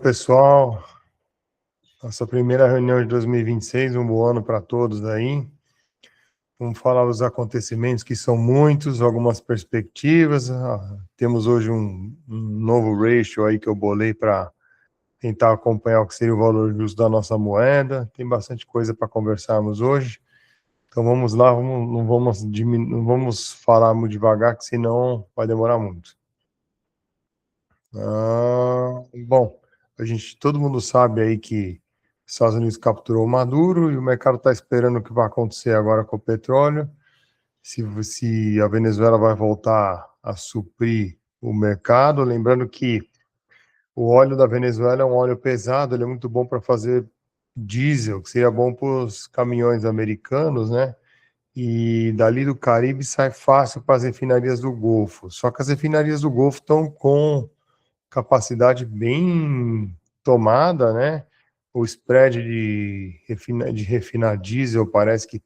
Pessoal, nossa primeira reunião de 2026, um bom ano para todos aí. Vamos falar dos acontecimentos, que são muitos, algumas perspectivas. Temos hoje um novo ratio aí que eu bolei para tentar acompanhar o que seria o valor justo da nossa moeda. Tem bastante coisa para conversarmos hoje. Então vamos lá, não vamos falar muito devagar, que senão vai demorar muito. Bom, todo mundo sabe aí que os Estados Unidos capturou o Maduro e o mercado está esperando o que vai acontecer agora com o petróleo, se a Venezuela vai voltar a suprir o mercado. Lembrando que o óleo da Venezuela é um óleo pesado, ele é muito bom para fazer diesel, que seria bom para os caminhões americanos, né? E dali do Caribe sai fácil para as refinarias do Golfo. Só que as refinarias do Golfo estão com capacidade bem tomada, né? O spread de refinar diesel parece que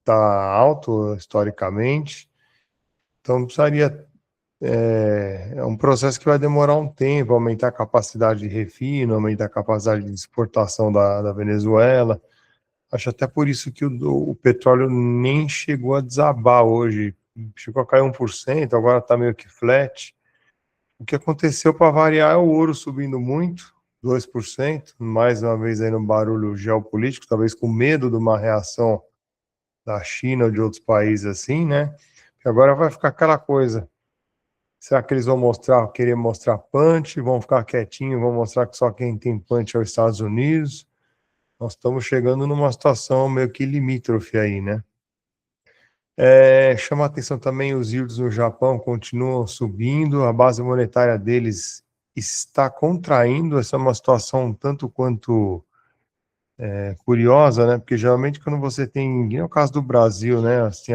está alto historicamente, então precisaria. É um processo que vai demorar um tempo, aumentar a capacidade de refino, aumentar a capacidade de exportação da Venezuela. Acho até por isso que o petróleo nem chegou a desabar hoje. Chegou a cair 1%, agora está meio que flat. O que aconteceu para variar é o ouro subindo muito, 2%, mais uma vez aí no barulho geopolítico, talvez com medo de uma reação da China ou de outros países assim, né? E agora vai ficar aquela coisa. Será que eles vão querer mostrar punch, vão ficar quietinhos, vão mostrar que só quem tem punch é os Estados Unidos? Nós estamos chegando numa situação meio que limítrofe aí, né? Chama a atenção também os yields no Japão continuam subindo, a base monetária deles está contraindo. Essa é uma situação um tanto quanto curiosa, né? Porque geralmente quando você tem, é o caso do Brasil, né? Assim,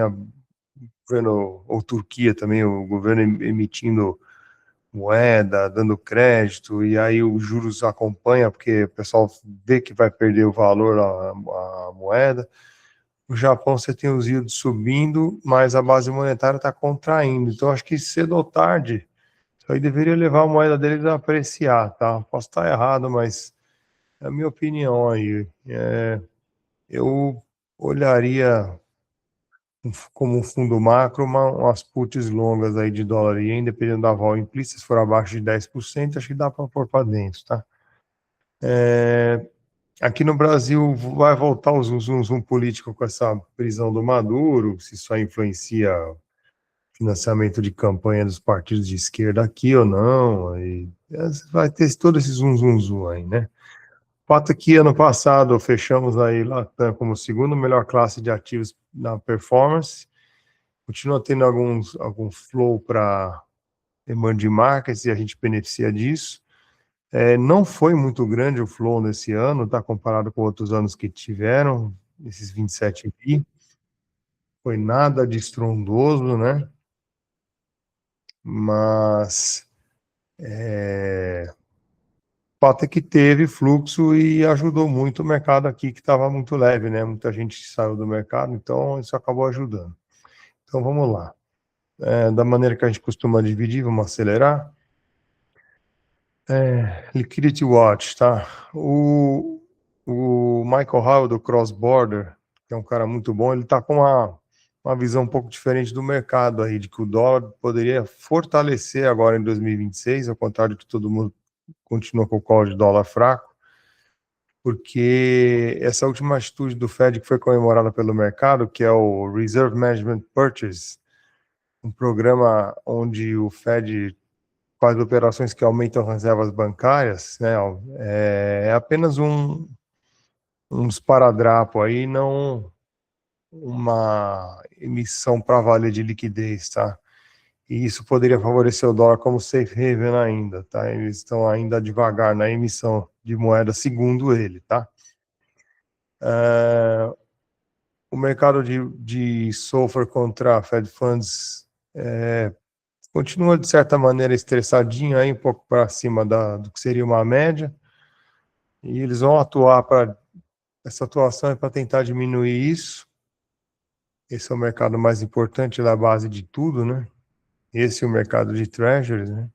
governo, ou Turquia também, o governo emitindo moeda, dando crédito, e aí os juros acompanha, porque o pessoal vê que vai perder o valor a moeda. No Japão você tem os yields subindo, mas a base monetária está contraindo. Então acho que cedo ou tarde, isso aí deveria levar a moeda deles a apreciar, tá? Posso estar errado, mas é a minha opinião aí. Eu olharia como um fundo macro umas puts longas aí de dólar e ien, dependendo da vol implícita, se for abaixo de 10%, acho que dá para pôr para dentro, tá? Aqui no Brasil vai voltar o zum político com essa prisão do Maduro, se isso aí influencia o financiamento de campanha dos partidos de esquerda aqui ou não, aí vai ter todo esse zum aí, né? O fato é que ano passado fechamos aí Latam como segundo melhor classe de ativos na performance, continua tendo algum flow para emerging markets e a gente beneficia disso. Não foi muito grande o flow nesse ano, tá? Comparado com outros anos que tiveram, esses 27 bi. Foi nada de estrondoso, né? Mas o fato é que teve fluxo e ajudou muito o mercado aqui, que estava muito leve, né? Muita gente saiu do mercado, então isso acabou ajudando. Então vamos lá. Da maneira que a gente costuma dividir, vamos acelerar. Liquidity Watch, tá? O Michael Howell do Cross Border, que é um cara muito bom, ele está com uma visão um pouco diferente do mercado aí, de que o dólar poderia fortalecer agora em 2026, ao contrário de que todo mundo continua com o call de dólar fraco, porque essa última atitude do Fed que foi comemorada pelo mercado, que é o Reserve Management Purchase, um programa onde o Fed faz operações que aumentam as reservas bancárias, né? É apenas um esparadrapo aí, não uma emissão para valer de liquidez, tá? E isso poderia favorecer o dólar como safe haven ainda, tá? Eles estão ainda devagar na emissão de moeda, segundo ele, tá? O mercado de SOFR contra Fed Funds continua, de certa maneira, estressadinho aí, um pouco para cima do que seria uma média, e eles vão atuar essa atuação é para tentar diminuir isso. Esse é o mercado mais importante da base de tudo, né? Esse é o mercado de treasuries, né?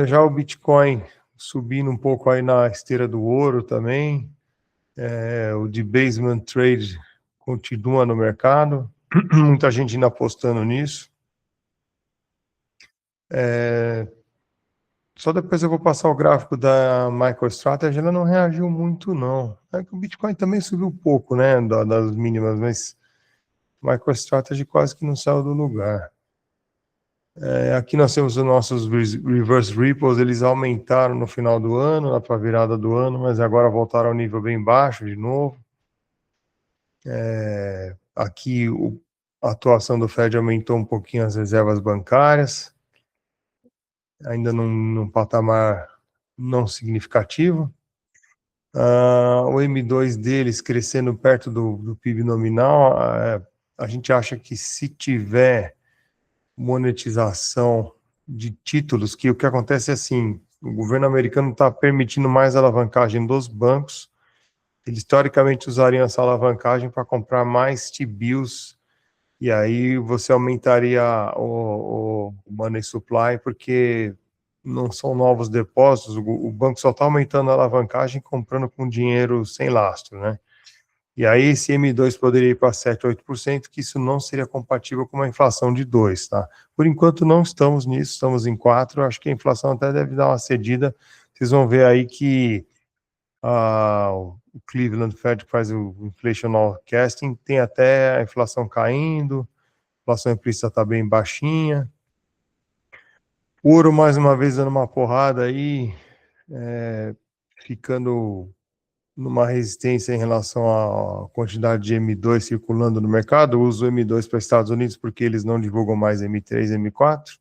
Já o Bitcoin subindo um pouco aí na esteira do ouro também. O debasement trade continua no mercado, muita gente ainda apostando nisso. Só depois eu vou passar o gráfico da MicroStrategy, ela não reagiu muito, não. É que o Bitcoin também subiu pouco, né, das mínimas, mas MicroStrategy quase que não saiu do lugar. Aqui nós temos os nossos reverse repos, eles aumentaram no final do ano, lá para a virada do ano, mas agora voltaram ao nível bem baixo de novo. Aqui a atuação do Fed aumentou um pouquinho as reservas bancárias, ainda num patamar não significativo. O M2 deles crescendo perto do PIB nominal, a gente acha que se tiver monetização de títulos, que o que acontece é assim, o governo americano está permitindo mais alavancagem dos bancos, eles historicamente usariam essa alavancagem para comprar mais T-bills, e aí você aumentaria o money supply, porque não são novos depósitos, o banco só está aumentando a alavancagem comprando com dinheiro sem lastro, né? E aí esse M2 poderia ir para 7, 8%, que isso não seria compatível com uma inflação de 2%, tá? Por enquanto não estamos nisso, estamos em 4%, acho que a inflação até deve dar uma cedida. Vocês vão ver aí que o Cleveland Fed que faz o Inflation Forecasting tem até a inflação caindo, a inflação implícita está bem baixinha. Ouro mais uma vez dando uma porrada aí, ficando numa resistência em relação à quantidade de M2 circulando no mercado. Eu uso o M2 para Estados Unidos porque eles não divulgam mais M3, M4.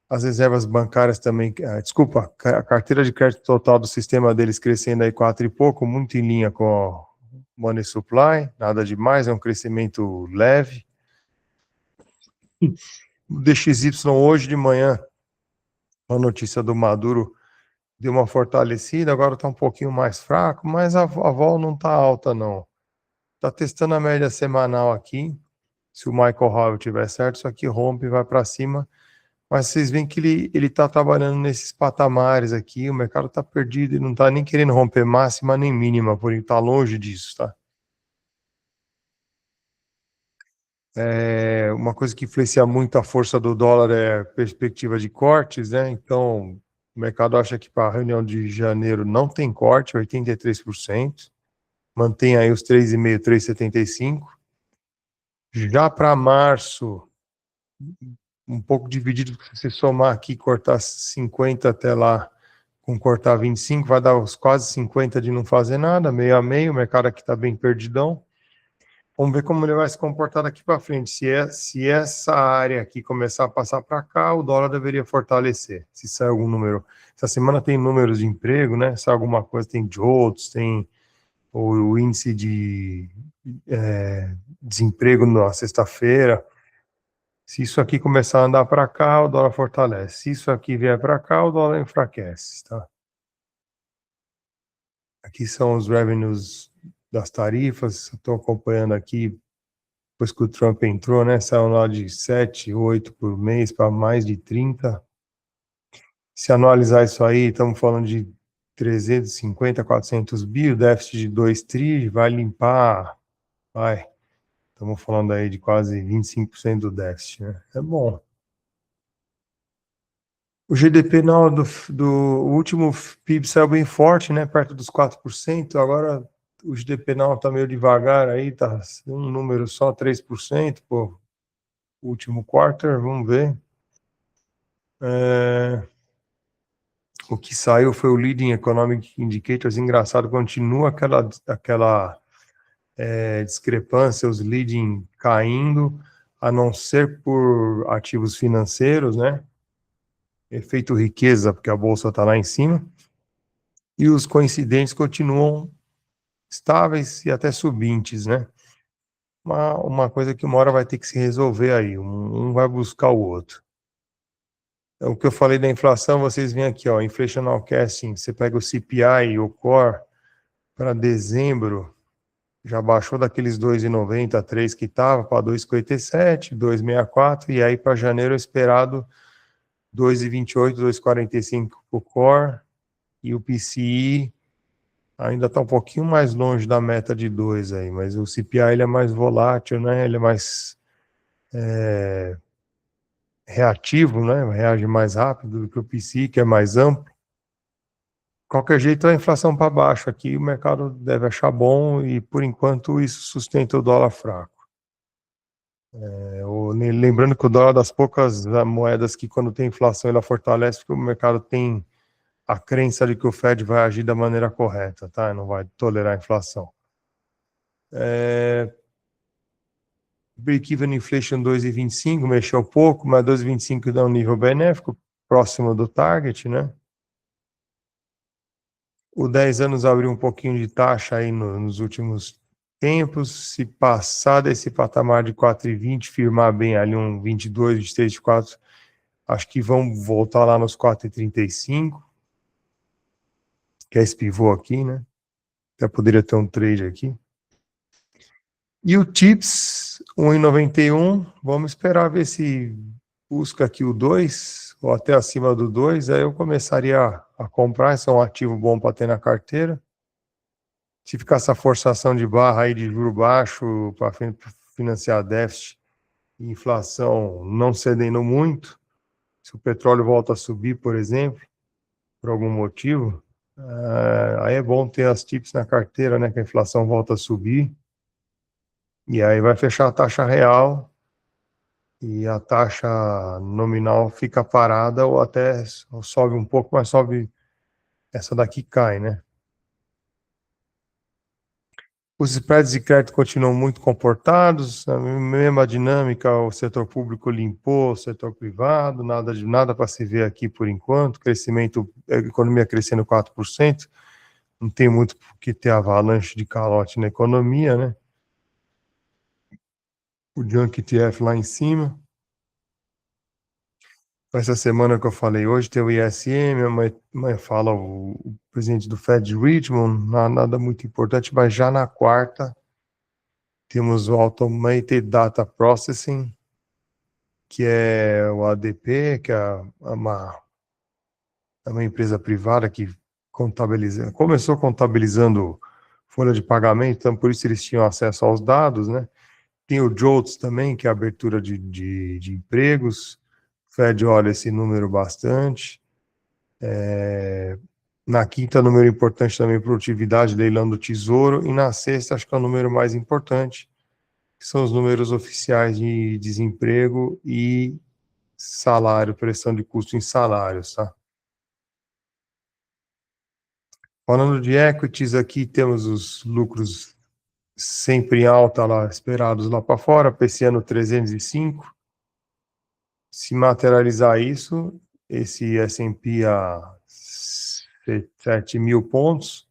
As reservas bancárias também, desculpa, a carteira de crédito total do sistema deles crescendo aí 4 e pouco, muito em linha com o money supply, nada demais, é um crescimento leve. O DXY hoje de manhã, a notícia do Maduro deu uma fortalecida, agora está um pouquinho mais fraco, mas a vol não está alta, não. Está testando a média semanal aqui. Se o Michael Howell tiver certo, isso aqui rompe e vai para cima. Mas vocês veem que ele está trabalhando nesses patamares aqui. O mercado está perdido e não está nem querendo romper máxima nem mínima, por está longe disso, tá? Uma coisa que influencia muito a força do dólar é a perspectiva de cortes, né? Então, o mercado acha que para a reunião de janeiro não tem corte, 83%. Mantém aí os 3,5, 3,75. Já para março, um pouco dividido, se você somar aqui, cortar 50 até lá, com cortar 25, vai dar os quase 50 de não fazer nada, meio a meio, o mercado aqui está bem perdidão. Vamos ver como ele vai se comportar daqui para frente. Se essa área aqui começar a passar para cá, o dólar deveria fortalecer. Se sair algum número. Essa semana tem números de emprego, né? Se alguma coisa, tem JOLTS, tem o índice de desemprego na sexta-feira. Se isso aqui começar a andar para cá, o dólar fortalece. Se isso aqui vier para cá, o dólar enfraquece, tá? Aqui são os revenues das tarifas. Estou acompanhando aqui, depois que o Trump entrou, né? Saiu lá de 7, 8 por mês para mais de 30. Se analisar isso aí, estamos falando de 350, 400 bi, o déficit de 2 tri, vai limpar, vai. Estamos falando aí de quase 25% do déficit, né? É bom. O GDP não, do último PIB saiu bem forte, né? Perto dos 4%. Agora o GDP não está meio devagar aí, tá um número só 3%, pô. Último quarter, vamos ver. O que saiu foi o Leading Economic Indicators. Engraçado, continua aquela discrepância, os leading caindo, a não ser por ativos financeiros, né? Efeito riqueza, porque a bolsa está lá em cima. E os coincidentes continuam estáveis e até subintes, né? Uma coisa que uma hora vai ter que se resolver aí, um vai buscar o outro. O que eu falei da inflação, vocês veem aqui, ó, Inflation Forecasting, você pega o CPI e o Core para dezembro, já baixou daqueles 2,90, 3 que estava para 2,57, 2,64, e aí para janeiro é esperado 2,28, 2,45 para o Core, e o PCI ainda está um pouquinho mais longe da meta de 2 aí, mas o CPI ele é mais volátil, né? Ele é mais reativo, né? Reage mais rápido do que o PCI, que é mais amplo. Qualquer jeito, a inflação para baixo aqui, o mercado deve achar bom e, por enquanto, isso sustenta o dólar fraco. Lembrando que o dólar é das poucas moedas que, quando tem inflação, ela fortalece, porque o mercado tem a crença de que o Fed vai agir da maneira correta, tá? Não vai tolerar a inflação. Break-even inflation 2,25, mexeu pouco, mas 2,25 dá um nível benéfico, próximo do target, né? O 10 anos abriu um pouquinho de taxa aí nos últimos tempos. Se passar desse patamar de 4,20, firmar bem ali um 22, 23, 24, acho que vão voltar lá nos 4,35, que é esse pivô aqui, né? Até poderia ter um trade aqui. E o TIPS 1,91, vamos esperar ver se busca aqui o 2, ou até acima do 2, aí eu começaria a comprar, esse é um ativo bom para ter na carteira. Se ficar essa forçação de barra aí de juro baixo para financiar déficit e inflação não cedendo muito, se o petróleo volta a subir, por exemplo, por algum motivo, aí é bom ter as TIPS na carteira, né, que a inflação volta a subir, e aí vai fechar a taxa real e a taxa nominal fica parada ou até sobe um pouco, mas sobe, essa daqui cai, né? Os spreads de crédito continuam muito comportados, a mesma dinâmica, o setor público limpou, o setor privado, nada para se ver aqui por enquanto, crescimento, a economia crescendo 4%, não tem muito por que ter avalanche de calote na economia, né? O Junk ETF lá em cima. Essa semana que eu falei hoje tem o ISM, a mãe fala o presidente do Fed de Richmond, nada muito importante, mas já na quarta temos o Automated Data Processing, que é o ADP, que é uma empresa privada que começou contabilizando folha de pagamento, então por isso eles tinham acesso aos dados, né? Tem o JOLTS também, que é a abertura de empregos. O Fed olha esse número bastante. Na quinta, número importante também, produtividade, leilão do Tesouro. E na sexta, acho que é o número mais importante, que são os números oficiais de desemprego e salário, pressão de custo em salários, tá? Falando de equities, aqui temos os lucros sempre em alta lá, esperados lá para fora, para esse ano 305. Se materializar isso, esse S&P a 7 mil pontos,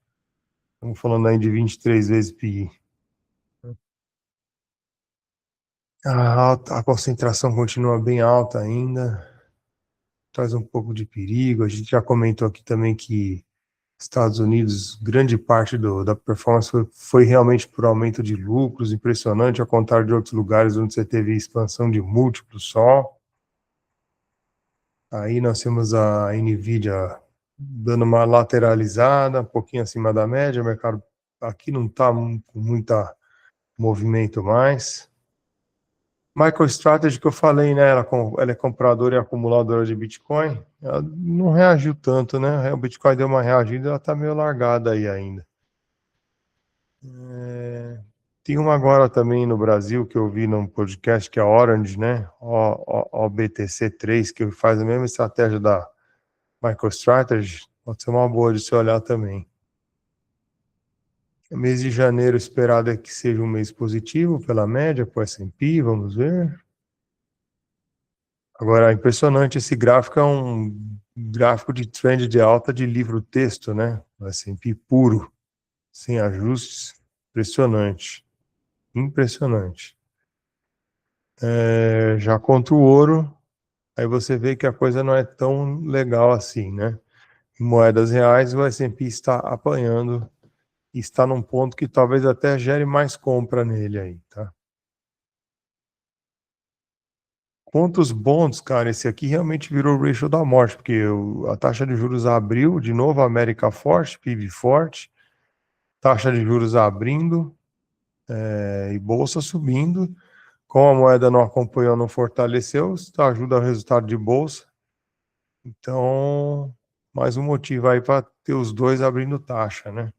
estamos falando aí de 23 vezes PI. A concentração continua bem alta ainda, traz um pouco de perigo. A gente já comentou aqui também que Estados Unidos, grande parte da performance foi realmente por aumento de lucros, impressionante, ao contrário de outros lugares onde você teve expansão de múltiplos só. Aí nós temos a NVIDIA dando uma lateralizada, um pouquinho acima da média, o mercado aqui não está com muita movimento mais. MicroStrategy, que eu falei, né, ela é compradora e acumuladora de Bitcoin, ela não reagiu tanto, né? O Bitcoin deu uma reagida, ela está meio largada aí ainda. Tem uma agora também no Brasil que eu vi num podcast, que é a Orange, né? OBTC3, que faz a mesma estratégia da MicroStrategy. Pode ser uma boa de se olhar também. O mês de janeiro esperado é que seja um mês positivo pela média para o S&P, vamos ver. Agora, impressionante, esse gráfico é um gráfico de trend de alta de livro-texto, né? O S&P puro, sem ajustes. Impressionante. Impressionante. Já contra o ouro, aí você vê que a coisa não é tão legal assim, né? Em moedas reais, o S&P está apanhando e está num ponto que talvez até gere mais compra nele aí, tá? Quanto os bonds, cara, esse aqui realmente virou o ratio da morte, porque a taxa de juros abriu, de novo, América forte, PIB forte, taxa de juros abrindo, e bolsa subindo. Como a moeda não acompanhou, não fortaleceu, isso ajuda o resultado de bolsa. Então, mais um motivo aí para ter os dois abrindo taxa, né?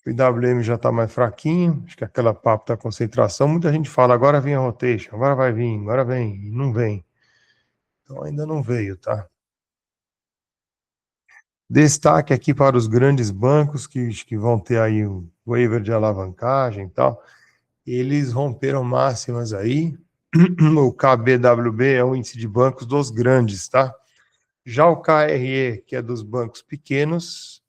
O IWM já está mais fraquinho, acho que aquela papo da concentração, muita gente fala, agora vem a rotation, agora vai vir, agora vem, e não vem. Então ainda não veio, tá? Destaque aqui para os grandes bancos que vão ter aí o waiver de alavancagem e tal. Eles romperam máximas aí. O KBWB é o índice de bancos dos grandes, tá? Já o KRE, que é dos bancos pequenos,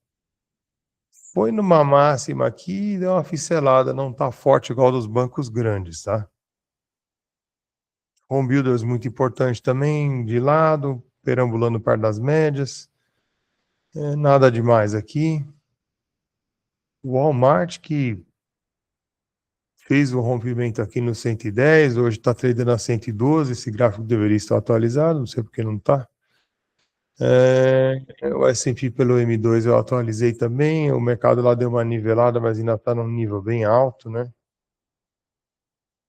foi numa máxima aqui e deu uma pincelada, não está forte igual dos bancos grandes, tá? Home Builders muito importante também, de lado, perambulando perto das médias. Nada demais aqui. O Walmart, que fez o rompimento aqui no 110, hoje está tradando a 112, esse gráfico deveria estar atualizado, não sei porque não está. O S&P pelo M2 eu atualizei também, o mercado lá deu uma nivelada, mas ainda está num nível bem alto, né?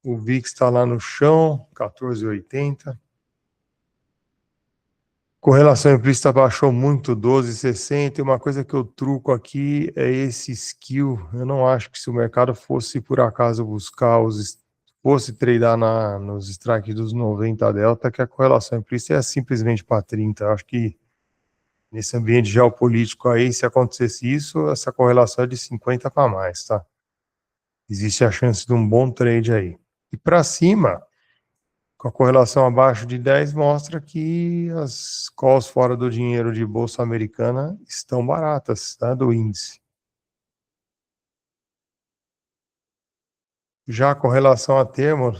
O VIX está lá no chão, 14,80. Correlação implícita baixou muito, 12,60. E uma coisa que eu truco aqui é esse skill. Eu não acho que se o mercado fosse, por acaso, buscar fosse tradar nos strikes dos 90 delta, que a correlação implícita é simplesmente para 30. Eu acho que nesse ambiente geopolítico aí, se acontecesse isso, essa correlação é de 50 para mais, tá? Existe a chance de um bom trade aí. E para cima, com a correlação abaixo de 10, mostra que as calls fora do dinheiro de bolsa americana estão baratas, tá, do índice. Já a correlação a termo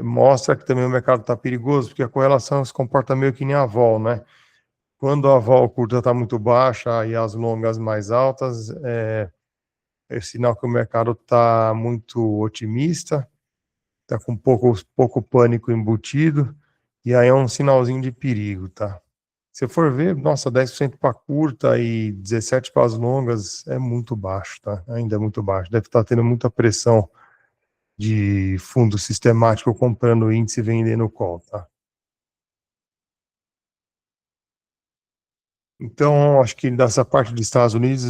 mostra que também o mercado está perigoso, porque a correlação se comporta meio que nem a vol, né? Quando a vol curta está muito baixa e as longas mais altas, é sinal que o mercado está muito otimista, está com pouco pânico embutido, e aí é um sinalzinho de perigo, tá? Se for ver, nossa, 10% para curta e 17% para as longas é muito baixo, tá? Ainda é muito baixo. Deve estar tendo muita pressão de fundo sistemático comprando índice e vendendo call, tá? Então, acho que dessa parte dos Estados Unidos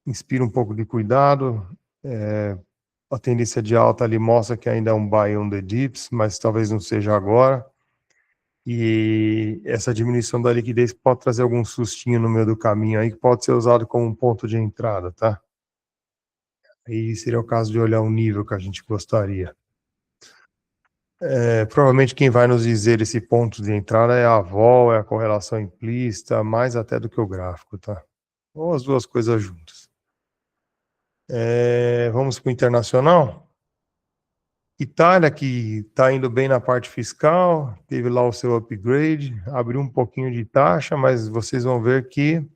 inspira um pouco de cuidado. A tendência de alta ali mostra que ainda é um buy on the dips, mas talvez não seja agora. E essa diminuição da liquidez pode trazer algum sustinho no meio do caminho aí, que pode ser usado como um ponto de entrada, tá? Aí seria o caso de olhar o nível que a gente gostaria. Provavelmente quem vai nos dizer esse ponto de entrada é a vol, é a correlação implícita, mais até do que o gráfico, tá? Ou as duas coisas juntas. Vamos para o internacional. Itália, que está indo bem na parte fiscal, teve lá o seu upgrade, abriu um pouquinho de taxa, mas vocês vão ver que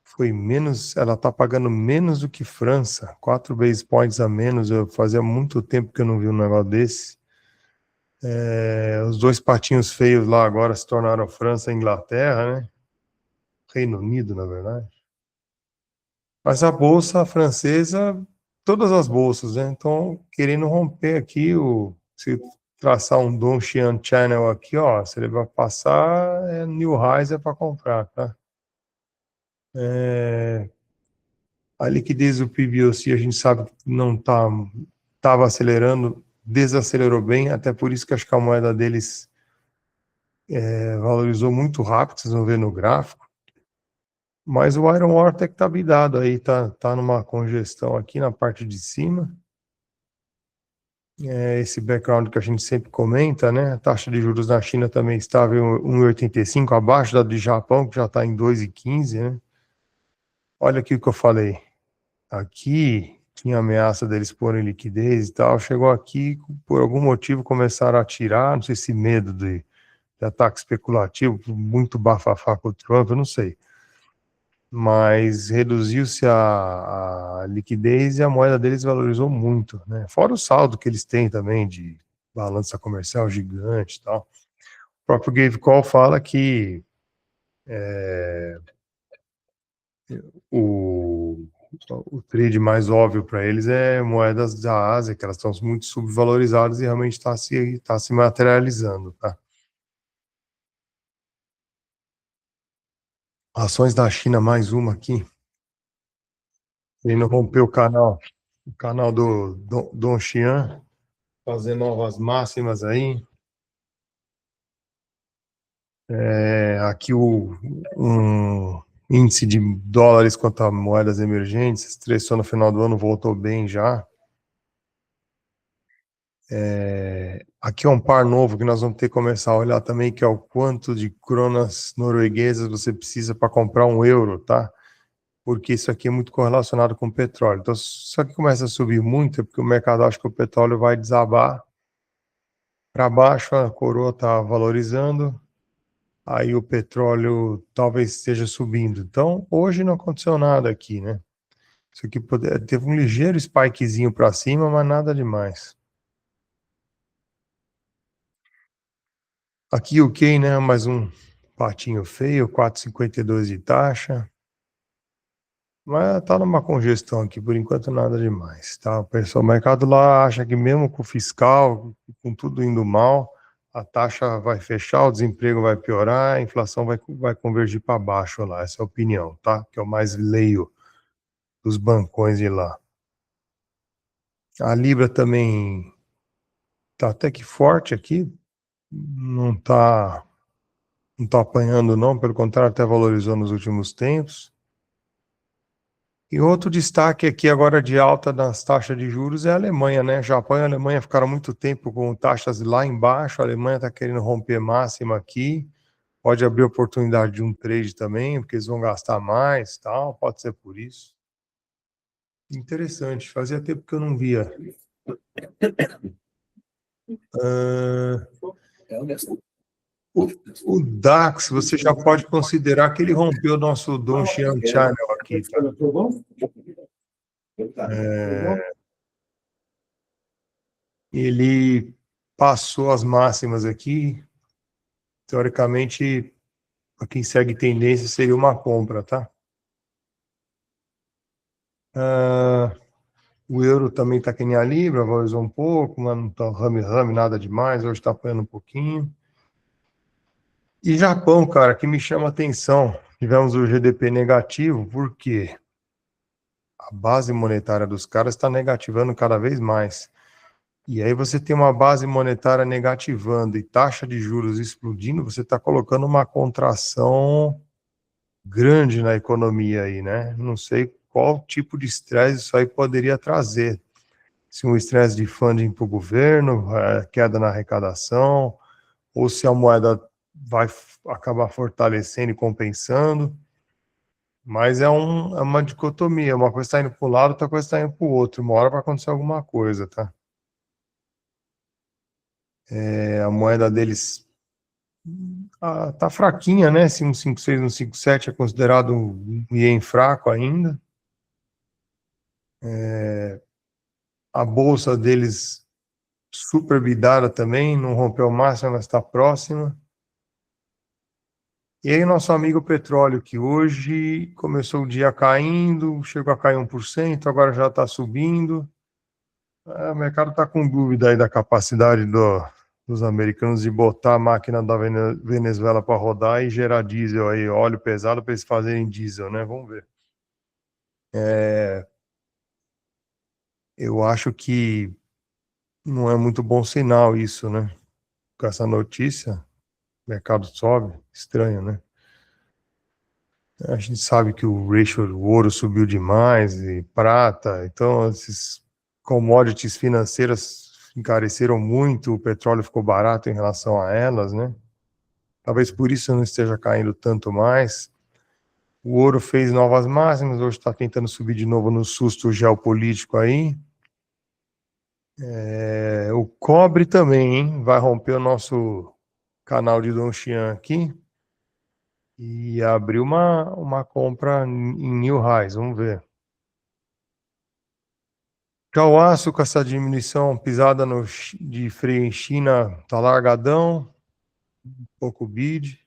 foi menos, ela está pagando menos do que França, 4 basis points a menos. Eu fazia muito tempo que eu não vi um negócio desse. Os dois patinhos feios lá agora se tornaram França e Inglaterra, né? Reino Unido, na verdade. Mas a bolsa francesa, todas as bolsas, né? Então, querendo romper aqui, se traçar um Dongxian Channel aqui, ó, se ele vai passar, New Highs é para comprar, tá? A liquidez do PBOC a gente sabe que não estava acelerando, desacelerou bem, até por isso que acho que a moeda deles valorizou muito rápido, vocês vão ver no gráfico. Mas o Iron Ore até que tá bidado aí, tá numa congestão aqui na parte de cima. Esse background que a gente sempre comenta, né? A taxa de juros na China também estava em 1,85, abaixo da do Japão, que já está em 2,15, né? Olha aqui o que eu falei. Aqui tinha ameaça deles porem liquidez e tal. Chegou aqui, por algum motivo, começaram a tirar, não sei se medo de ataque especulativo, muito bafafá com o Trump, eu não sei. mas reduziu-se a liquidez e a moeda deles valorizou muito, né? Fora o saldo que eles têm também de balança comercial gigante e tal. O próprio Gave Call fala que o, o trade mais óbvio para eles é moedas da Ásia, que elas estão muito subvalorizadas e realmente tá se materializando, tá? Ações da China, mais uma aqui. Ele não rompeu o canal do Don Xian, fazer novas máximas aí. Aqui um índice de dólares quanto a moedas emergentes, estressou no final do ano, voltou bem já. Aqui é um par novo que nós vamos ter que começar a olhar também, que é o quanto de kronas norueguesas você precisa para comprar um euro, tá? Porque isso aqui é muito correlacionado com o petróleo. Então, se isso aqui começa a subir muito, é porque o mercado acha que o petróleo vai desabar para baixo, a coroa está valorizando, aí o petróleo talvez esteja subindo. Então, hoje não aconteceu nada aqui, né? Isso aqui teve um ligeiro spikezinho para cima, mas nada demais. Aqui o UK, né? Mais um patinho feio, 4,52 de taxa. Mas tá numa congestão aqui, por enquanto nada demais, tá? O mercado lá acha que mesmo com o fiscal, com tudo indo mal, a taxa vai fechar, o desemprego vai piorar, a inflação vai convergir para baixo lá, essa é a opinião, tá? Que eu mais leio dos bancões de lá. A Libra também tá até que forte aqui, não tá apanhando não, pelo contrário, até valorizou nos últimos tempos. E outro destaque aqui agora de alta das taxas de juros é a Alemanha, né? Japão e a Alemanha ficaram muito tempo com taxas lá embaixo, a Alemanha está querendo romper máxima aqui, pode abrir oportunidade de um trade também, porque eles vão gastar mais, tal, pode ser por isso. Interessante, fazia tempo que eu não via. O, o DAX, você já pode considerar que ele rompeu o nosso Donchian Channel aqui, tá? Ele passou as máximas aqui, teoricamente, para quem segue tendência, seria uma compra, tá? O euro também está que nem a Libra, valorizou um pouco, mas não está rame-rame, nada demais, hoje está apanhando um pouquinho. E Japão, cara, que me chama a atenção. Tivemos o GDP negativo, porque a base monetária dos caras está negativando cada vez mais. E aí você tem uma base monetária negativando e taxa de juros explodindo, você está colocando uma contração grande na economia aí, né? Não sei qual tipo de estresse isso aí poderia trazer. Se um estresse de funding para o governo, queda na arrecadação, ou se a moeda vai acabar fortalecendo e compensando. Mas é uma dicotomia, uma coisa está indo para um lado, outra coisa está indo para o outro. Uma hora vai acontecer alguma coisa, tá? A moeda deles tá fraquinha, né? Se 1,56, 1,57 é considerado um ien fraco ainda. A bolsa deles super bidada também, não rompeu o máximo, mas está próxima. E aí, nosso amigo petróleo, que hoje começou o dia caindo, chegou a cair 1%, agora já está subindo. O mercado está com dúvida aí da capacidade dos americanos de botar a máquina da Venezuela para rodar e gerar diesel aí, óleo pesado para eles fazerem diesel, né? Vamos ver. Eu acho que não é muito bom sinal isso, né? Com essa notícia, o mercado sobe, estranho, né? A gente sabe que o ratio do ouro subiu demais e prata, então esses commodities financeiras encareceram muito, o petróleo ficou barato em relação a elas, né? Talvez por isso não esteja caindo tanto mais. O ouro fez novas máximas, hoje está tentando subir de novo no susto geopolítico aí. O cobre também, hein? Vai romper o nosso canal de Don Xian aqui. e abriu uma compra em new highs, vamos ver. Já o aço com essa diminuição pisada de freio em China tá largadão, pouco bid.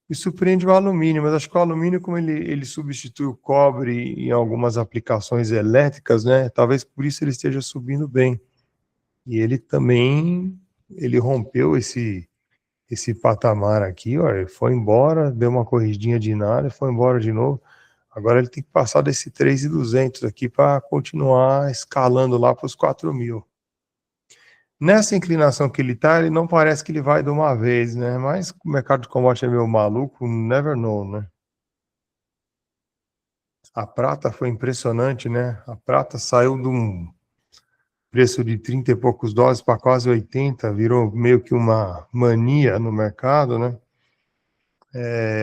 E surpreende o alumínio, mas acho que o alumínio, como ele substitui o cobre em algumas aplicações elétricas, né? Talvez por isso ele esteja subindo bem. E ele também, ele rompeu esse patamar aqui, ó, ele foi embora, deu uma corridinha de nada, foi embora de novo. Agora ele tem que passar desse 3.200 aqui para continuar escalando lá para os 4.000. Nessa inclinação que ele está, ele não parece que ele vai de uma vez, né? Mas o mercado de commodities é meio maluco, never know, né? A prata foi impressionante, né? A prata saiu de um preço de 30 e poucos dólares para quase 80, virou meio que uma mania no mercado, né?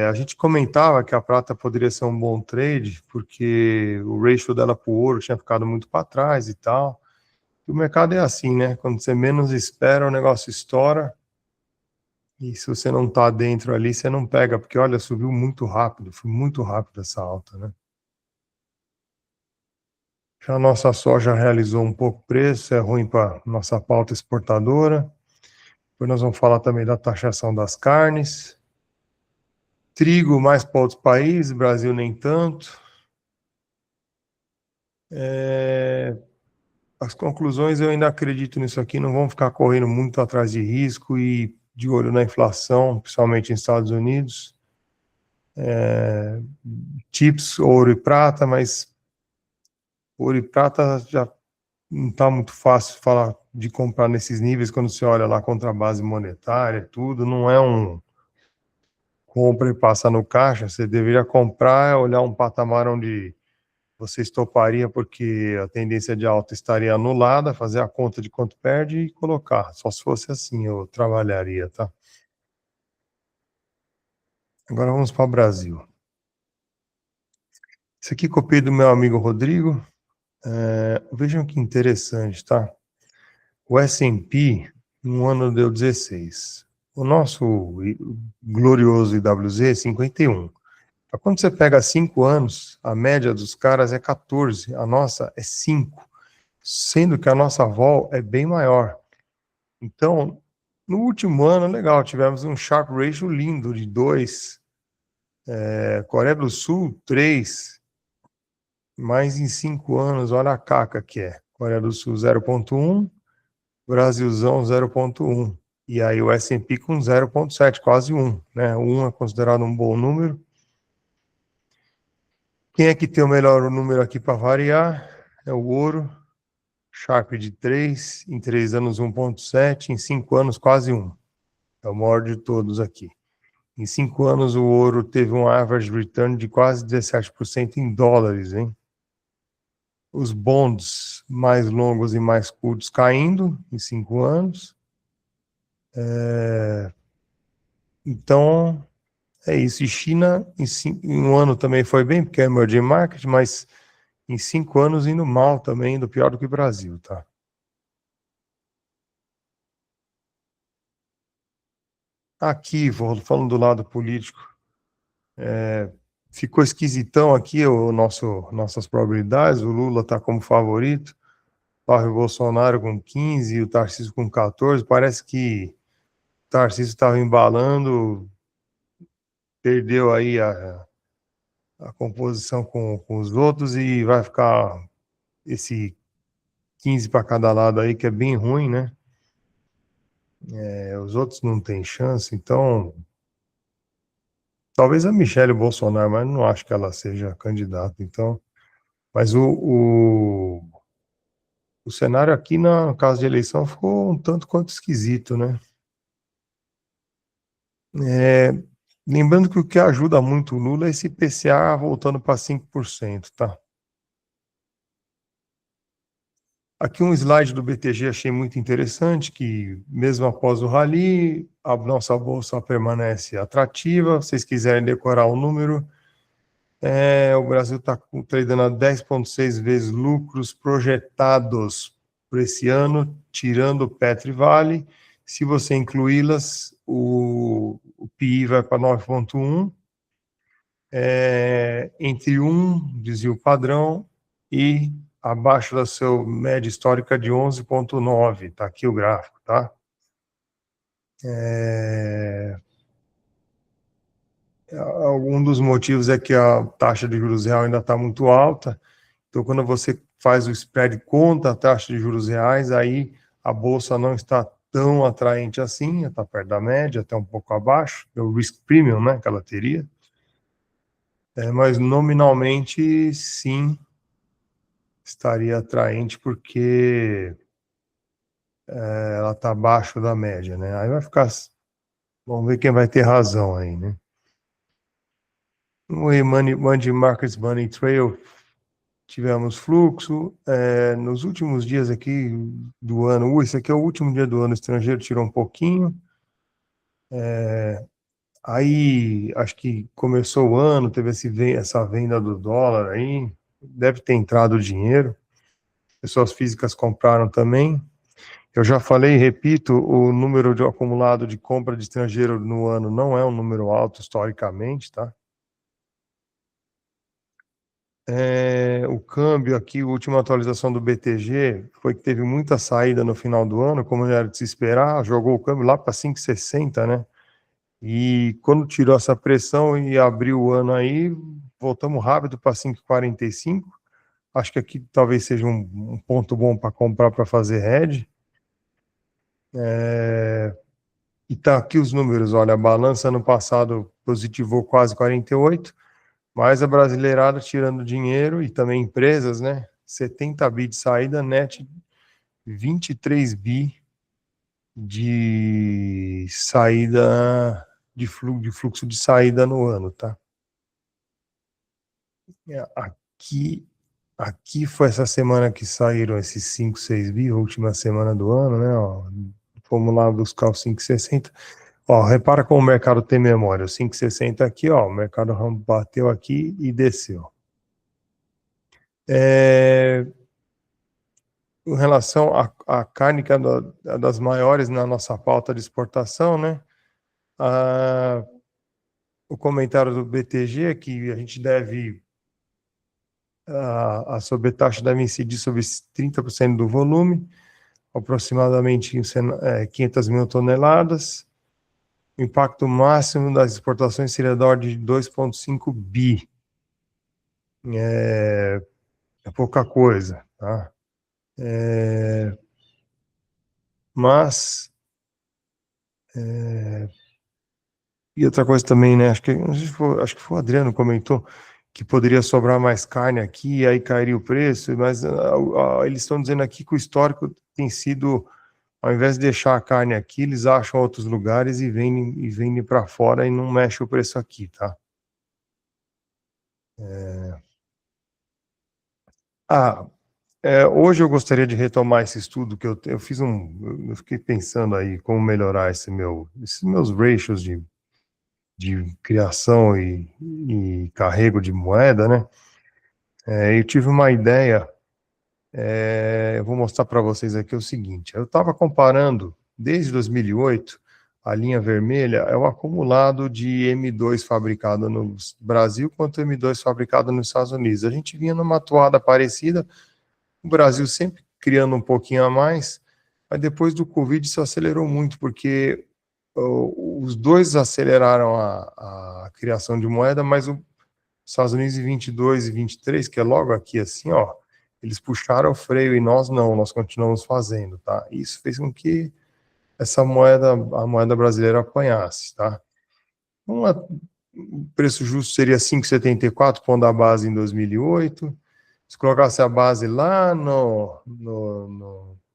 A gente comentava que a prata poderia ser um bom trade, porque o ratio dela para o ouro tinha ficado muito para trás e tal. E o mercado é assim, né? Quando você menos espera, o negócio estoura. E se você não está dentro ali, você não pega, porque olha, subiu muito rápido, foi muito rápido essa alta, né? Já a nossa soja realizou um pouco o preço, é ruim para nossa pauta exportadora. Depois nós vamos falar também da taxação das carnes. Trigo mais para outros países, Brasil nem tanto. As conclusões, eu ainda acredito nisso aqui, não vão ficar correndo muito atrás de risco e de olho na inflação, principalmente nos Estados Unidos. Chips, ouro e prata, mas ouro e prata já não está muito fácil falar de comprar nesses níveis quando você olha lá contra a base monetária, tudo, não é um compra e passa no caixa, você deveria comprar, olhar um patamar onde você estoparia porque a tendência de alta estaria anulada, fazer a conta de quanto perde e colocar. Só se fosse assim eu trabalharia, tá? Agora vamos para o Brasil. Isso aqui copiei do meu amigo Rodrigo. Vejam que interessante, tá? O S&P, um ano deu 16. O nosso glorioso IWZ, 51. Quando você pega 5 anos, a média dos caras é 14, a nossa é 5, sendo que a nossa vol é bem maior. Então, no último ano, legal, tivemos um Sharpe Ratio lindo de 2, Coreia do Sul, 3, mas em 5 anos, olha a caca que é. Coreia do Sul, 0,1, Brasilzão, 0,1. E aí o S&P com 0,7, quase 1, né? 1 é considerado um bom número. Quem é que tem o melhor número aqui para variar? É o ouro. Sharpe de 3, em 3 anos 1,7, em 5 anos quase 1. É o maior de todos aqui. Em 5 anos o ouro teve um average return de quase 17% em dólares, hein? Os bonds mais longos e mais curtos caindo em 5 anos. Então, é isso. E China, em um ano também foi bem, porque é emerging market, mas em 5 anos indo mal também, indo pior do que o Brasil, tá? Aqui, falando do lado político, ficou esquisitão aqui nossas probabilidades, o Lula está como favorito, o Bolsonaro com 15 e o Tarcísio com 14, parece que o Tarcísio estava embalando, perdeu aí a composição com os outros e vai ficar esse 15 para cada lado aí, que é bem ruim, né? Os outros não têm chance, então talvez a Michelle Bolsonaro, mas não acho que ela seja candidata, então. Mas o cenário aqui, na caso de eleição, ficou um tanto quanto esquisito, né? É, lembrando que o que ajuda muito o Lula é esse IPCA voltando para 5%, tá? Aqui um slide do BTG achei muito interessante, que mesmo após o rally, a nossa bolsa permanece atrativa. Se vocês quiserem decorar o número, o Brasil está tradando a 10,6 vezes lucros projetados por esse ano, tirando o Petro e Vale. Se você incluí-las, o PI vai para 9,1 entre desvio padrão, e abaixo da sua média histórica de 11,9. Está aqui o gráfico, tá? Um dos motivos é que a taxa de juros real ainda está muito alta. Então, quando você faz o spread contra a taxa de juros reais, aí a bolsa não está tão atraente assim, está perto da média, até um pouco abaixo, é o risk premium, né, que ela teria. Mas nominalmente, sim, estaria atraente porque ela está abaixo da média, né? Aí vai ficar, vamos ver quem vai ter razão aí, né? O Money Markets Money Trail, tivemos fluxo. Nos últimos dias aqui do ano, esse aqui é o último dia do ano, o estrangeiro tirou um pouquinho. Aí, acho que começou o ano, teve essa venda do dólar aí, deve ter entrado o dinheiro. Pessoas físicas compraram também. Eu já falei e repito, o número de acumulado de compra de estrangeiro no ano não é um número alto historicamente, tá? O câmbio aqui, a última atualização do BTG foi que teve muita saída no final do ano, como era de se esperar, jogou o câmbio lá para 5,60, né? E quando tirou essa pressão e abriu o ano aí, voltamos rápido para 5,45. Acho que aqui talvez seja um ponto bom para comprar para fazer hedge. E tá aqui os números, olha, a balança ano passado positivou quase 48, mas a brasileirada tirando dinheiro e também empresas, né? 70 bi de saída, net 23 bi de saída, de fluxo de saída no ano, tá? Aqui foi essa semana que saíram esses 5, 6 bi, a última semana do ano, né? Ó, fomos lá buscar os 5,60. Ó, repara como o mercado tem memória. O 5,60 aqui, ó, o mercado bateu aqui e desceu. Em relação à carne, que é das maiores na nossa pauta de exportação, né? O comentário do BTG é que a gente deve, a sobretaxa deve incidir sobre 30% do volume, aproximadamente 500 mil toneladas. O impacto máximo das exportações seria da ordem de 2,5 bi. É pouca coisa, tá? Mas, e outra coisa também, né? Acho que foi o Adriano que comentou que poderia sobrar mais carne aqui, e aí cairia o preço, mas eles estão dizendo aqui que o histórico tem sido, ao invés de deixar a carne aqui, eles acham outros lugares e vendem para fora e não mexe o preço aqui, tá? Ah, hoje eu gostaria de retomar esse estudo que eu fiz eu fiquei pensando aí como melhorar esses meus ratios de criação e carrego de moeda, né? Eu tive uma ideia, eu vou mostrar para vocês aqui o seguinte, eu estava comparando, desde 2008, a linha vermelha é o acumulado de M2 fabricado no Brasil quanto M2 fabricado nos Estados Unidos. A gente vinha numa toada parecida, o Brasil sempre criando um pouquinho a mais, mas depois do Covid isso acelerou muito, porque os dois aceleraram a criação de moeda, mas os Estados Unidos em 22 e 23, que é logo aqui assim, ó, eles puxaram o freio e nós não, nós continuamos fazendo, tá? Isso fez com que a moeda brasileira apanhasse, tá? O preço justo seria 5,74, pondo a base em 2008. Se colocasse a base lá no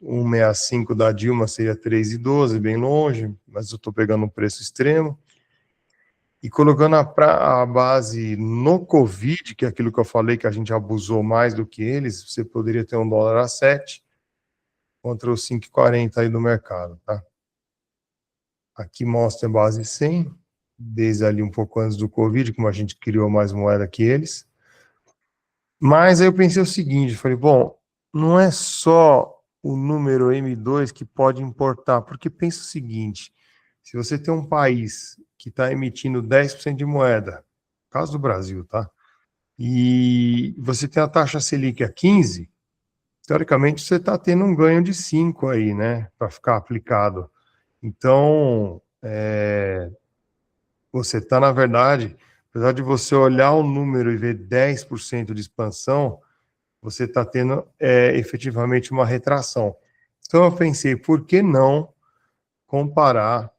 1,65 da Dilma, seria 3,12, bem longe, mas eu estou pegando um preço extremo. E colocando a base no Covid, que é aquilo que eu falei, que a gente abusou mais do que eles, você poderia ter $1 a 7 contra os 5,40 aí do mercado, tá? Aqui mostra a base 100, desde ali um pouco antes do Covid, como a gente criou mais moeda que eles. Mas aí eu pensei o seguinte, falei, bom, não é só o número M2 que pode importar, porque pensa o seguinte, se você tem um país que está emitindo 10% de moeda, caso do Brasil, tá? E você tem a taxa Selic a 15, teoricamente você está tendo um ganho de 5 aí, né, para ficar aplicado. Então, você está, na verdade, apesar de você olhar o número e ver 10% de expansão, você está tendo efetivamente uma retração. Então eu pensei, por que não comparar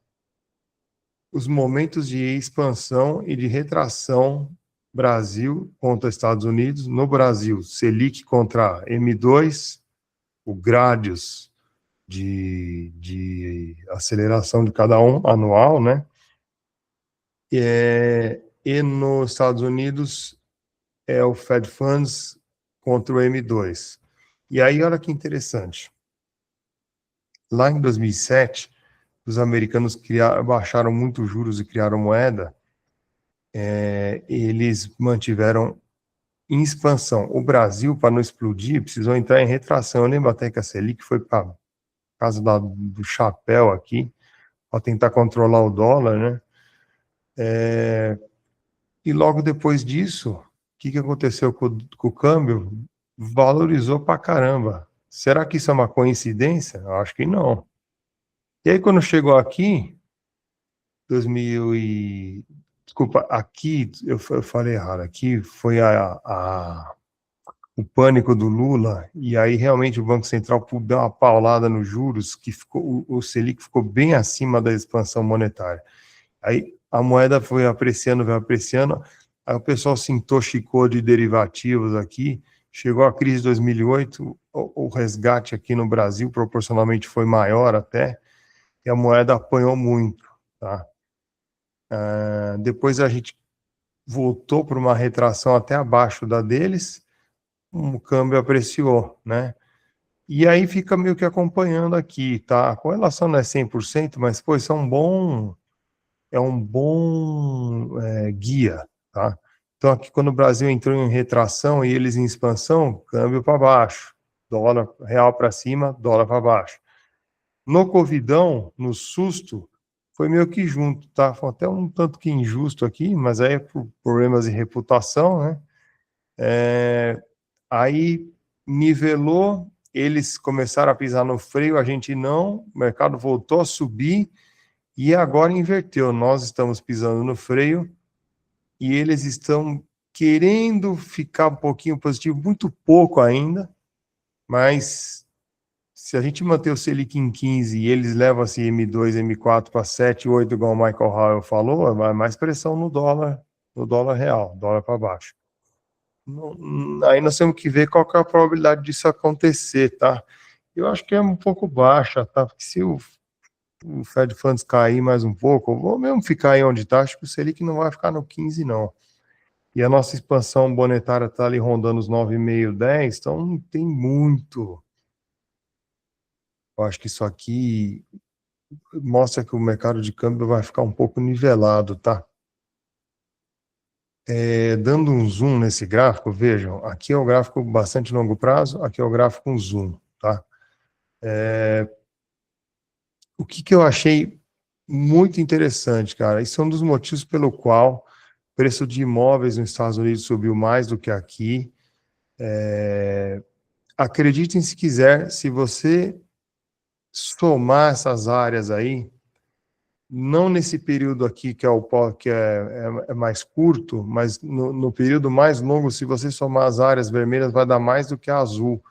os momentos de expansão e de retração Brasil contra Estados Unidos? No Brasil, Selic contra M2, o Gradius de aceleração de cada um anual, né? E nos Estados Unidos é o Fed Funds contra o M2. E aí, olha que interessante. Lá em 2007, os americanos baixaram muito os juros e criaram moeda, eles mantiveram em expansão. O Brasil, para não explodir, precisou entrar em retração. Eu lembro até que a Selic foi para casa do chapéu aqui, para tentar controlar o dólar, né? E logo depois disso, o que aconteceu com o câmbio? Valorizou para caramba. Será que isso é uma coincidência? Eu acho que não. E aí, quando chegou aqui, 2000 e... Desculpa, aqui, eu falei errado, aqui foi o pânico do Lula, e aí realmente o Banco Central deu uma paulada nos juros, que ficou, o Selic ficou bem acima da expansão monetária. Aí a moeda foi apreciando, aí o pessoal se intoxicou de derivativos aqui, chegou a crise de 2008, o resgate aqui no Brasil proporcionalmente foi maior até, e a moeda apanhou muito, tá? Depois a gente voltou para uma retração até abaixo da deles, o câmbio apreciou, né? E aí fica meio que acompanhando aqui, tá? A correlação não é 100%, mas, pô, isso é um bom guia, tá? Então, aqui quando o Brasil entrou em retração e eles em expansão, câmbio para baixo, dólar real para cima, dólar para baixo. No Covidão, no susto, foi meio que junto, tá? Foi até um tanto que injusto aqui, mas aí é por problemas de reputação, né? Aí nivelou, eles começaram a pisar no freio, a gente não, o mercado voltou a subir e agora inverteu. Nós estamos pisando no freio e eles estão querendo ficar um pouquinho positivo, muito pouco ainda, mas se a gente manter o Selic em 15 e eles levam assim M2, M4 para 7, 8, igual o Michael Howell falou, vai mais pressão no dólar real, dólar para baixo. Aí nós temos que ver qual que é a probabilidade disso acontecer, tá? Eu acho que é um pouco baixa, tá? Porque se o Fed Funds cair mais um pouco, eu vou mesmo ficar aí onde está, acho que o Selic não vai ficar no 15, não. E a nossa expansão monetária está ali rondando os 9,5, 10, então não tem muito. Eu acho que isso aqui mostra que o mercado de câmbio vai ficar um pouco nivelado, tá? Dando um zoom nesse gráfico, vejam, aqui é o gráfico bastante longo prazo, aqui é o gráfico com zoom, tá? O que eu achei muito interessante, cara, isso é um dos motivos pelo qual o preço de imóveis nos Estados Unidos subiu mais do que aqui. Acreditem se quiser, se você somar essas áreas aí, não nesse período aqui que é mais curto, mas no período mais longo, se você somar as áreas vermelhas, vai dar mais do que a azul.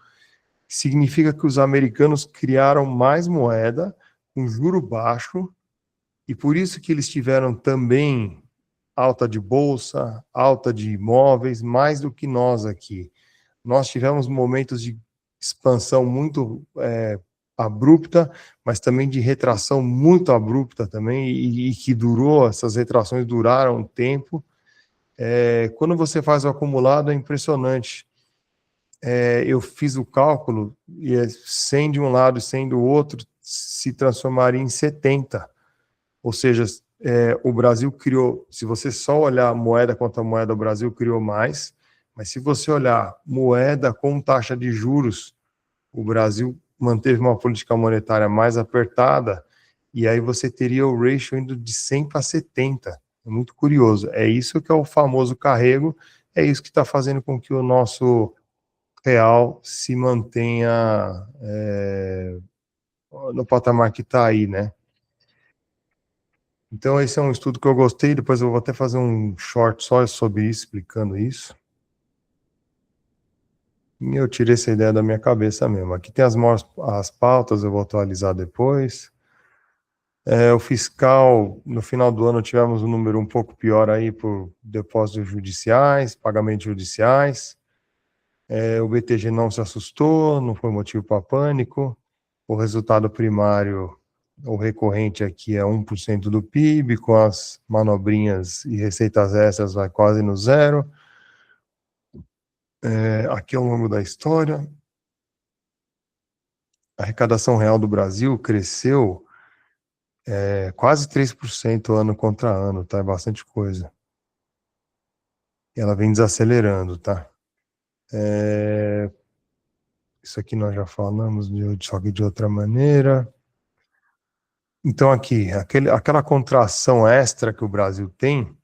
Significa que os americanos criaram mais moeda com juro baixo e por isso que eles tiveram também alta de bolsa, alta de imóveis, mais do que nós aqui. Nós tivemos momentos de expansão muito abrupta, mas também de retração muito abrupta também, e que durou, essas retrações duraram um tempo. Quando você faz o acumulado, é impressionante. Eu fiz o cálculo, e 100 de um lado e 100 do outro se transformaria em 70. Ou seja, o Brasil criou, se você só olhar moeda contra moeda, o Brasil criou mais, mas se você olhar moeda com taxa de juros, o Brasil manteve uma política monetária mais apertada, e aí você teria o ratio indo de 100 para 70. É muito curioso. É isso que é o famoso carrego, é isso que está fazendo com que o nosso real se mantenha no patamar que está aí, né? Então, esse é um estudo que eu gostei. Depois eu vou até fazer um short só sobre isso, explicando isso. E eu tirei essa ideia da minha cabeça mesmo. Aqui tem as pautas, eu vou atualizar depois. O fiscal, no final do ano, tivemos um número um pouco pior aí por depósitos judiciais, pagamentos judiciais. O BTG não se assustou, não foi motivo para pânico. O resultado primário, o recorrente aqui é 1% do PIB, com as manobrinhas e receitas extras vai quase no zero. Aqui ao longo da história, a arrecadação real do Brasil cresceu quase 3% ano contra ano, tá? É bastante coisa. E ela vem desacelerando, tá? Isso aqui nós já falamos, só que de outra maneira. Então, aqui, aquela contração extra que o Brasil tem,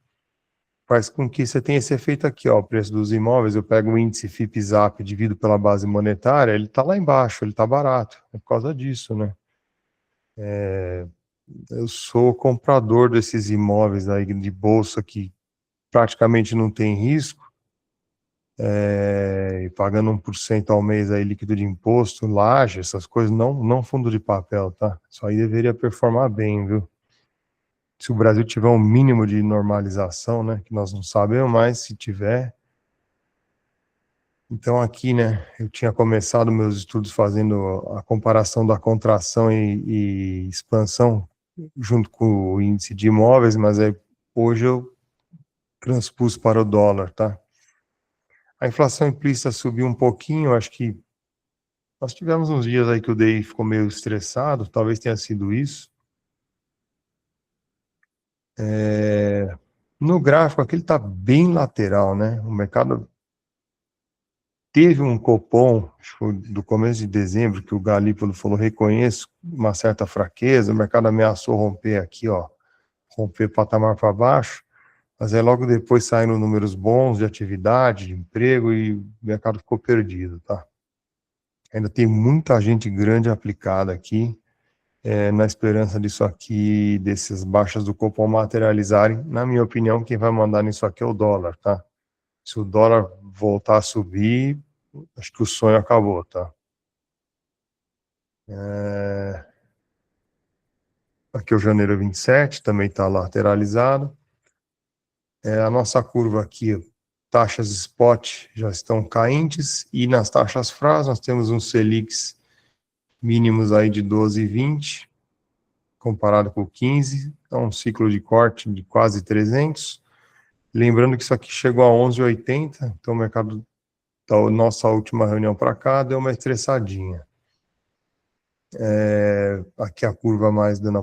faz com que você tenha esse efeito aqui, ó, o preço dos imóveis, eu pego o índice FIPZAP, divido pela base monetária, ele está lá embaixo, ele está barato, é por causa disso, né? Eu sou comprador desses imóveis aí de bolsa que praticamente não tem risco, e pagando 1% ao mês aí líquido de imposto, laje, essas coisas, não fundo de papel, tá? Isso aí deveria performar bem, viu? Se o Brasil tiver um mínimo de normalização, né, que nós não sabemos, mas se tiver. Então aqui, né, eu tinha começado meus estudos fazendo a comparação da contração e expansão junto com o índice de imóveis, mas aí hoje eu transpus para o dólar, tá? A inflação implícita subiu um pouquinho, acho que nós tivemos uns dias aí que o DI ficou meio estressado, talvez tenha sido isso. No gráfico aqui ele está bem lateral, né? O mercado teve um Copom, acho que foi do começo de dezembro, que o Galípolo falou, reconheço uma certa fraqueza, o mercado ameaçou romper aqui, ó, romper patamar para baixo, mas aí logo depois saíram números bons de atividade, de emprego, e o mercado ficou perdido, tá? Ainda tem muita gente grande aplicada aqui, na esperança disso aqui, dessas baixas do Copom materializarem. Na minha opinião, quem vai mandar nisso aqui é o dólar, tá? Se o dólar voltar a subir, acho que o sonho acabou, tá? Aqui é o janeiro 27, também está lateralizado. A nossa curva aqui, taxas spot já estão caentes, e nas taxas FRAs nós temos uns Selics mínimos aí de 12,20, comparado com 15, é um ciclo de corte de quase 300. Lembrando que isso aqui chegou a 11,80, então o mercado, da nossa última reunião para cá, deu uma estressadinha. Aqui a curva mais dando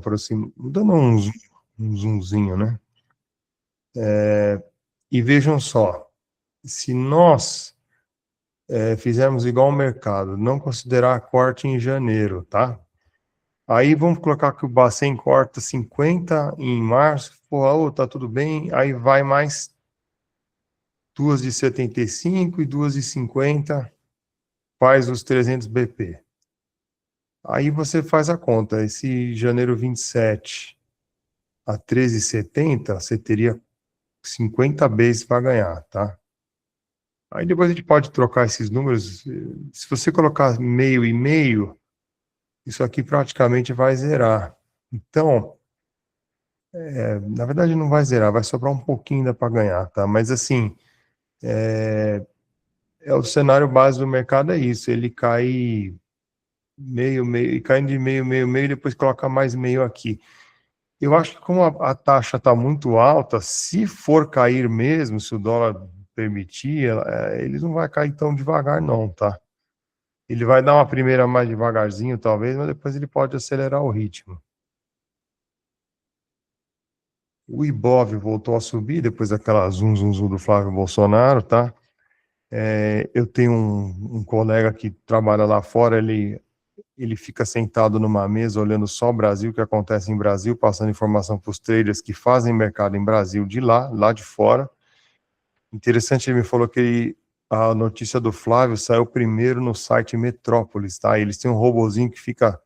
um zoomzinho, né? E vejam só, se nós fizermos igual ao mercado, não considerar corte em janeiro, tá? Aí vamos colocar que o Bacen corta 50 em março, pô, tá tudo bem, aí vai mais duas de 75 e duas de 50, faz os 300 BP. Aí você faz a conta, esse janeiro 27 a 13,70, você teria 50 Bs para ganhar, tá? Aí depois a gente pode trocar esses números. Se você colocar meio e meio, isso aqui praticamente vai zerar. Então, na verdade não vai zerar, vai sobrar um pouquinho ainda para ganhar, tá? Mas assim, o cenário base do mercado é isso, ele cai meio, meio, e cai de meio, meio, meio, e depois coloca mais meio aqui. Eu acho que como a taxa está muito alta, se for cair mesmo, se o dólar permitir, eles não vai cair tão devagar não, tá? Ele vai dar uma primeira mais devagarzinho, talvez, mas depois ele pode acelerar o ritmo. O Ibov voltou a subir depois daquela zum, zum, zum do Flávio Bolsonaro, tá? Eu tenho um colega que trabalha lá fora, ele ele fica sentado numa mesa olhando só o Brasil, o que acontece em Brasil, passando informação para os traders que fazem mercado em Brasil de lá de fora. Interessante, ele me falou que a notícia do Flávio saiu primeiro no site Metrópolis, tá? Eles têm um robozinho que fica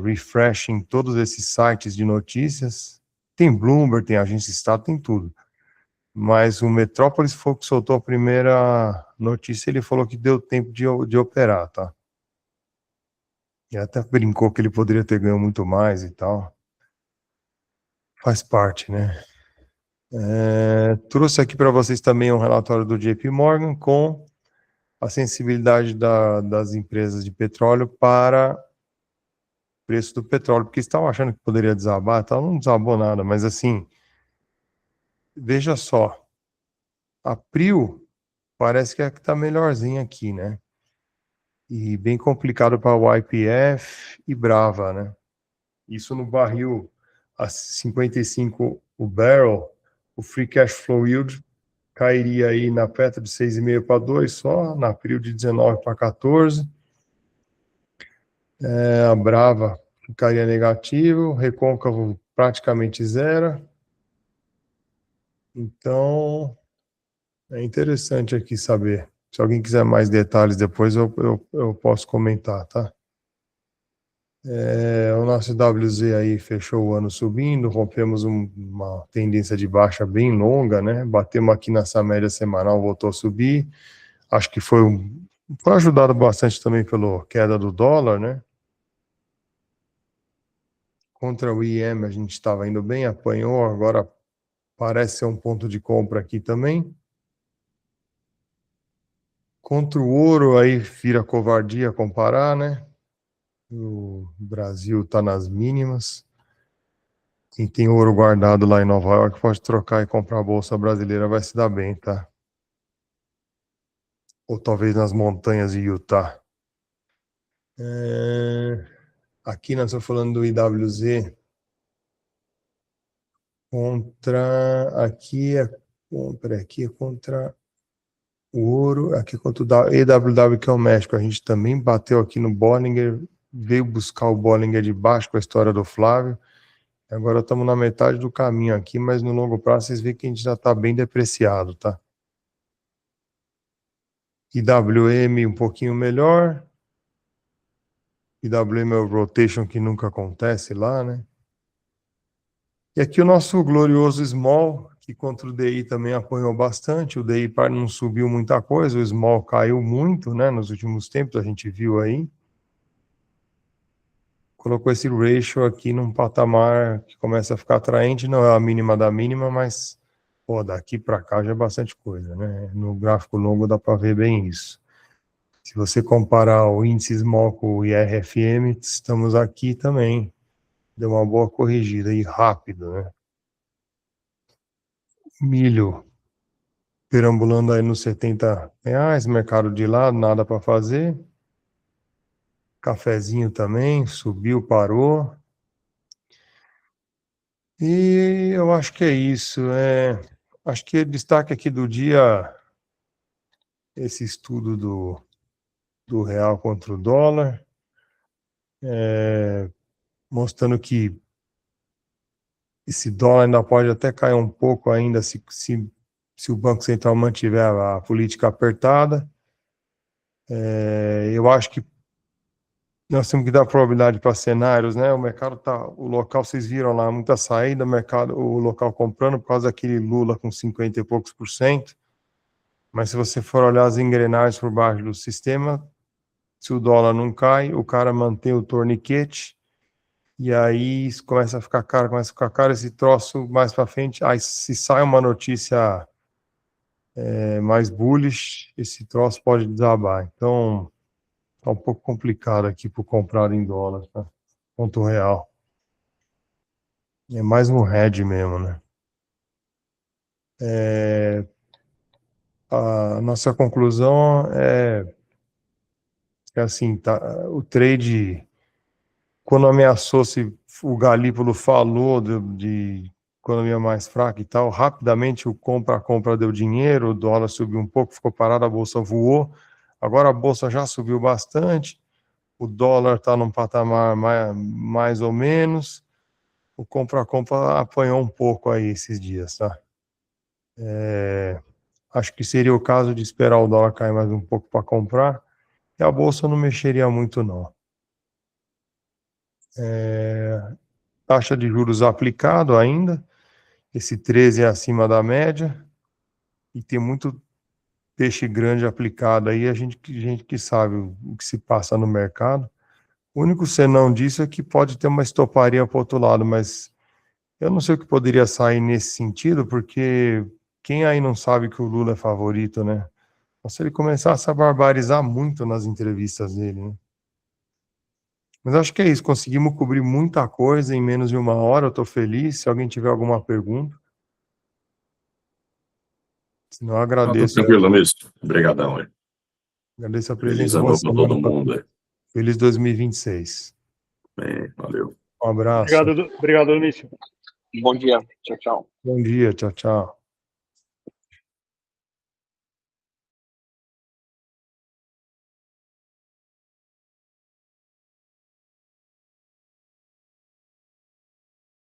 refreshing todos esses sites de notícias. Tem Bloomberg, tem Agência Estado, tem tudo. Mas o Metrópolis foi o que soltou a primeira notícia, ele falou que deu tempo de operar, tá? E até brincou que ele poderia ter ganho muito mais e tal. Faz parte, né? Trouxe aqui para vocês também um relatório do JP Morgan com a sensibilidade das empresas de petróleo para o preço do petróleo, porque estavam achando que poderia desabar, tal, não desabou nada, mas assim, veja só, a Prio parece que é a que está melhorzinha aqui, né? E bem complicado para o YPF e Brava, né? Isso no barril a 55 o barrel, o free cash flow yield cairia aí na perto de 6,5 para 2 só, na Prio de 19 para 14. A Brava ficaria negativo, Recôncavo praticamente zero. Então, é interessante aqui saber. Se alguém quiser mais detalhes depois, eu posso comentar, tá? O nosso WZ aí fechou o ano subindo, rompemos uma tendência de baixa bem longa, né? Batemos aqui nessa média semanal, voltou a subir. Acho que foi ajudado bastante também pela queda do dólar, né? Contra o IEM a gente estava indo bem, apanhou, agora parece ser um ponto de compra aqui também. Contra o ouro aí vira covardia comparar, né? O Brasil está nas mínimas. Quem tem ouro guardado lá em Nova York pode trocar e comprar a bolsa brasileira, vai se dar bem, tá? Ou talvez nas montanhas de Utah. Aqui nós estamos falando do IWZ contra. Aqui é contra o ouro, aqui contra o EWW, que é o México. A gente também bateu aqui no Bollinger, veio buscar o Bollinger de baixo com a história do Flávio. Agora estamos na metade do caminho aqui, mas no longo prazo vocês veem que a gente já está bem depreciado, tá? IWM um pouquinho melhor. IWM é o rotation que nunca acontece lá, né? E aqui o nosso glorioso Small, que contra o DI também apanhou bastante. O DI não subiu muita coisa, o Small caiu muito, né? Nos últimos tempos a gente viu aí. Colocou esse ratio aqui num patamar que começa a ficar atraente, não é a mínima da mínima, mas pô, daqui para cá já é bastante coisa, né? No gráfico longo dá para ver bem isso. Se você comparar o índice Small com o IRFM, estamos aqui também. Deu uma boa corrigida e rápido, né? Milho perambulando aí nos R$ 70, mercado de lado, nada para fazer. Cafezinho também, subiu, parou. E eu acho que é isso. Acho que o destaque aqui do dia, esse estudo do real contra o dólar, mostrando que esse dólar ainda pode até cair um pouco ainda se o Banco Central mantiver a política apertada. Eu acho que nós temos que dar probabilidade para cenários, né? O mercado tá, o local, vocês viram lá, muita saída, o local comprando por causa daquele Lula com 50 e poucos por cento. Mas se você for olhar as engrenagens por baixo do sistema, se o dólar não cai, o cara mantém o torniquete, e aí isso começa a ficar caro, esse troço mais para frente, aí se sai uma notícia mais bullish, esse troço pode desabar. Então, tá um pouco complicado aqui para comprar em dólar, tá? Ponto real. É mais um hedge mesmo, né? A nossa conclusão é assim, tá, o trade, quando ameaçou-se, o Galípolo falou de economia mais fraca e tal, rapidamente a compra deu dinheiro, o dólar subiu um pouco, ficou parado, a bolsa voou. Agora a bolsa já subiu bastante, o dólar está num patamar mais ou menos, o compra-compra apanhou um pouco aí esses dias, tá? Acho que seria o caso de esperar o dólar cair mais um pouco para comprar, e a bolsa não mexeria muito, não. Taxa de juros aplicado ainda, esse 13 é acima da média, e tem muito peixe grande aplicado aí, a gente que sabe o que se passa no mercado. O único senão disso é que pode ter uma estoparia para o outro lado, mas eu não sei o que poderia sair nesse sentido, porque quem aí não sabe que o Lula é favorito, né? Mas se ele começasse a barbarizar muito nas entrevistas dele, né? Mas acho que é isso, conseguimos cobrir muita coisa em menos de uma hora, eu estou feliz. Se alguém tiver alguma pergunta, senão eu Tá tranquilo, Luiz. Obrigadão, aí. Agradeço a Feliz presença, ano boa novo para todo semana. mundo, aí. Feliz 2026. Bem, valeu. Um abraço. Obrigado, Vinícius. Bom dia. Tchau, tchau. Bom dia, tchau, tchau.